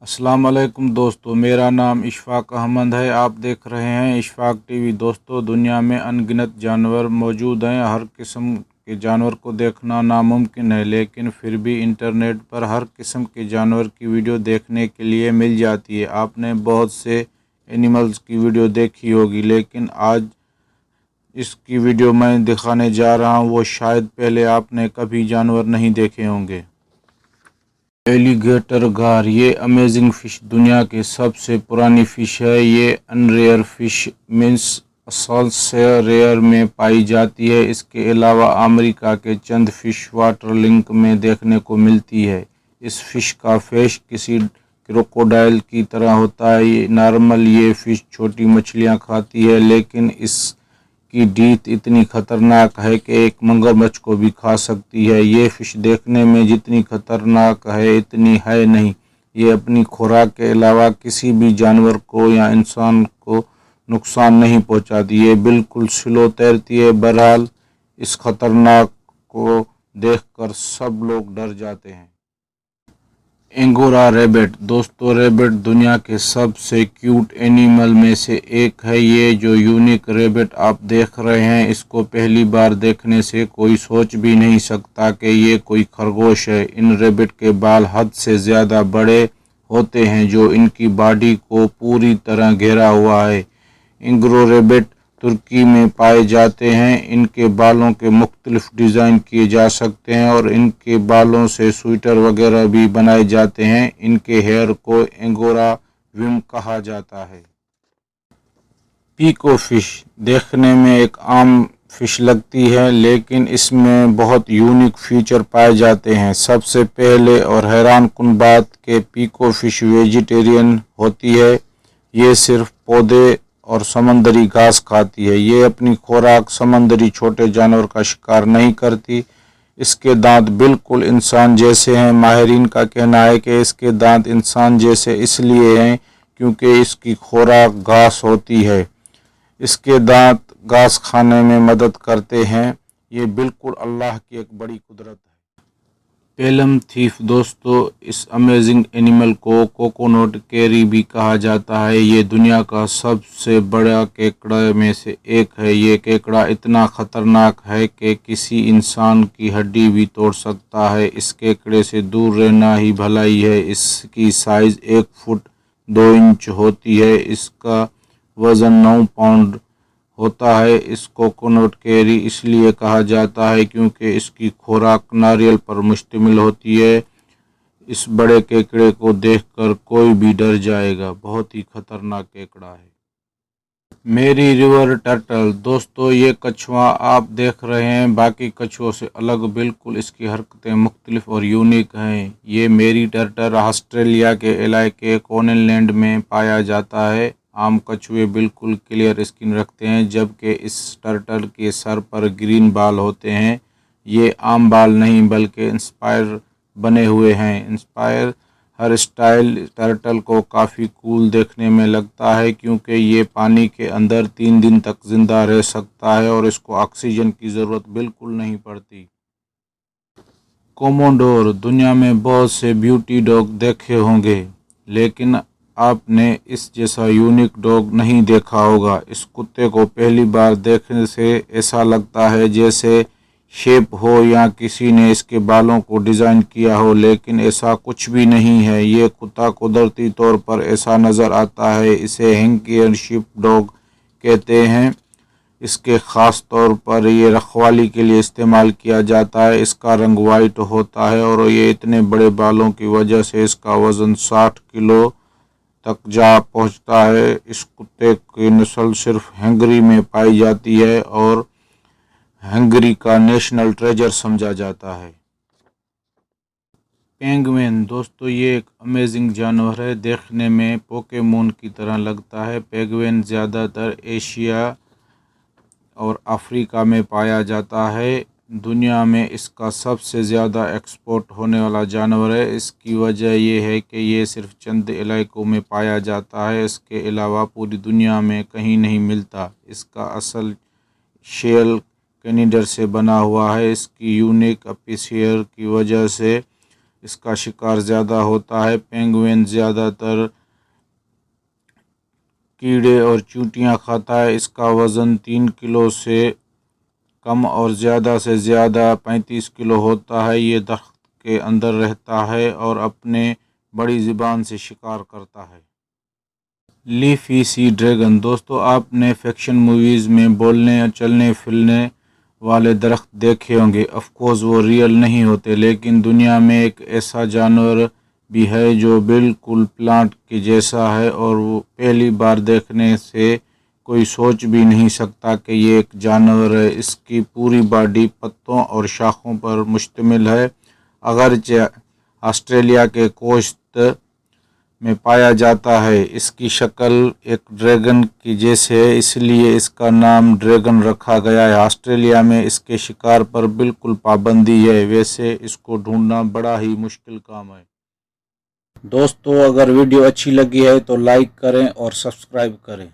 अस्सलाम वालेकुम दोस्तों, मेरा नाम इशफाक अहमद है। आप देख रहे हैं इशफाक टीवी। दोस्तों, दुनिया में अनगिनत जानवर मौजूद हैं। हर किस्म के जानवर को देखना नामुमकिन है, लेकिन फिर भी इंटरनेट पर हर किस्म के जानवर की वीडियो देखने के लिए मिल जाती है। आपने बहुत से एनिमल्स की वीडियो देखी होगी, लेकिन आज इसकी वीडियो मैं दिखाने जा रहा हूँ वो शायद पहले आपने कभी जानवर नहीं देखे होंगे। एलिगेटर गार, ये अमेजिंग फ़िश दुनिया की सबसे पुरानी फ़िश है। ये अनरेयर फ़िश मीन्स साल से रेयर में पाई जाती है। इसके अलावा अमेरिका के चंद फ़िश वाटर लिंक में देखने को मिलती है। इस फ़िश का फेस किसी क्रोकोडाइल की तरह होता है। नॉर्मल ये फ़िश छोटी मछलियाँ खाती है, लेकिन इस की डीथ इतनी खतरनाक है कि एक मगरमच्छ को भी खा सकती है। ये फिश देखने में जितनी खतरनाक है इतनी है नहीं। ये अपनी खुराक के अलावा किसी भी जानवर को या इंसान को नुकसान नहीं पहुंचाती। ये बिल्कुल स्लो तैरती है। बहरहाल इस खतरनाक को देखकर सब लोग डर जाते हैं। एंगोरा रैबिट, दोस्तों रैबिट दुनिया के सबसे क्यूट एनिमल में से एक है। ये जो यूनिक रैबिट आप देख रहे हैं, इसको पहली बार देखने से कोई सोच भी नहीं सकता कि ये कोई खरगोश है। इन रैबिट के बाल हद से ज़्यादा बड़े होते हैं, जो इनकी बॉडी को पूरी तरह घेरा हुआ है। एंगोरा रैबिट तुर्की में पाए जाते हैं। इनके बालों के मुख्तलिफ डिज़ाइन किए जा सकते हैं और इनके बालों से स्वेटर वगैरह भी बनाए जाते हैं। इनके हेयर को एंगोरा विम कहा जाता है। पीको फिश देखने में एक आम फिश लगती है, लेकिन इसमें बहुत यूनिक फीचर पाए जाते हैं। सबसे पहले और हैरान कुन बात कि पीको फिश वेजिटेरियन होती है। ये सिर्फ पौधे और समंदरी घास खाती है। ये अपनी खुराक समंदरी छोटे जानवर का शिकार नहीं करती। इसके दांत बिल्कुल इंसान जैसे हैं। माहिरीन का कहना है कि इसके दांत इंसान जैसे इसलिए हैं क्योंकि इसकी खुराक घास होती है। इसके दांत घास खाने में मदद करते हैं। ये बिल्कुल अल्लाह की एक बड़ी कुदरत है। पेलम थीफ, दोस्तों इस अमेजिंग एनिमल को कोकोनट कैरी भी कहा जाता है। ये दुनिया का सबसे बड़ा केकड़ा में से एक है। ये केकड़ा इतना खतरनाक है कि किसी इंसान की हड्डी भी तोड़ सकता है। इस केकड़े से दूर रहना ही भलाई है। इसकी साइज़ 1 फुट 2 इंच होती है। इसका वज़न 9 पाउंड होता है। इस कोकोनट कैरी इसलिए कहा जाता है क्योंकि इसकी खुराक नारियल पर मुश्तमिल होती है। इस बड़े केकड़े को देखकर कोई भी डर जाएगा। बहुत ही खतरनाक केकड़ा है। मेरी रिवर टर्टल, दोस्तों ये कछुआ आप देख रहे हैं बाकी कछुओं से अलग, बिल्कुल इसकी हरकतें मुख्तलिफ और यूनिक हैं। ये मेरी टर्टल ऑस्ट्रेलिया के इलाके क्वींसलैंड में पाया जाता है। आम कछुए बिल्कुल क्लियर स्किन रखते हैं, जबकि इस टर्टल के सर पर ग्रीन बाल होते हैं। ये आम बाल नहीं बल्कि इंस्पायर बने हुए हैं। इंस्पायर हर स्टाइल टर्टल को काफ़ी कूल देखने में लगता है क्योंकि ये पानी के अंदर 3 दिन तक ज़िंदा रह सकता है और इसको ऑक्सीजन की ज़रूरत बिल्कुल नहीं पड़ती। कोमोडोर, दुनिया में बहुत से ब्यूटी डॉग देखे होंगे, लेकिन आपने इस जैसा यूनिक डॉग नहीं देखा होगा। इस कुत्ते को पहली बार देखने से ऐसा लगता है जैसे शेप हो या किसी ने इसके बालों को डिज़ाइन किया हो, लेकिन ऐसा कुछ भी नहीं है। ये कुत्ता कुदरती तौर पर ऐसा नज़र आता है। इसे हैंकियन शिप डॉग कहते हैं। इसके ख़ास तौर पर ये रखवाली के लिए इस्तेमाल किया जाता है। इसका रंग वाइट होता है और ये इतने बड़े बालों की वजह से इसका वज़न 60 किलो तक जा पहुंचता है। इस कुत्ते की नस्ल सिर्फ हंगरी में पाई जाती है और हंगरी का नेशनल ट्रेजर समझा जाता है। पेंगुइन, दोस्तों ये एक अमेजिंग जानवर है। देखने में पोकेमोन की तरह लगता है। पेंगुइन ज़्यादातर एशिया और अफ्रीका में पाया जाता है। दुनिया में इसका सबसे ज़्यादा एक्सपोर्ट होने वाला जानवर है। इसकी वजह यह है कि ये सिर्फ चंद इलाकों में पाया जाता है। इसके अलावा पूरी दुनिया में कहीं नहीं मिलता। इसका असल शेल कैनिडर से बना हुआ है। इसकी यूनिक अपीयरेंस की वजह से इसका शिकार ज़्यादा होता है। पेंगुइन ज़्यादातर कीड़े और चींटियाँ खाता है। इसका वज़न 3 किलो से कम और ज़्यादा से ज़्यादा 35 किलो होता है। ये दरख्त के अंदर रहता है और अपने बड़ी ज़ुबान से शिकार करता है। Leafy sea dragon. दोस्तों, आपने फिक्शन मूवीज़ में बोलने चलने फिरने वाले दरख्त देखे होंगे। ऑफ कोर्स वो रियल नहीं होते, लेकिन दुनिया में एक ऐसा जानवर भी है जो बिल्कुल प्लांट के जैसा है और वो पहली बार देखने से कोई सोच भी नहीं सकता कि ये एक जानवर है। इसकी पूरी बॉडी पत्तों और शाखों पर मुश्तमिल है। अगरचे ऑस्ट्रेलिया के कोस्ट में पाया जाता है। इसकी शक्ल एक ड्रैगन की जैसे है, इसलिए इसका नाम ड्रैगन रखा गया है। ऑस्ट्रेलिया में इसके शिकार पर बिल्कुल पाबंदी है। वैसे इसको ढूंढना बड़ा ही मुश्किल काम है। दोस्तों, अगर वीडियो अच्छी लगी है तो लाइक करें और सब्सक्राइब करें।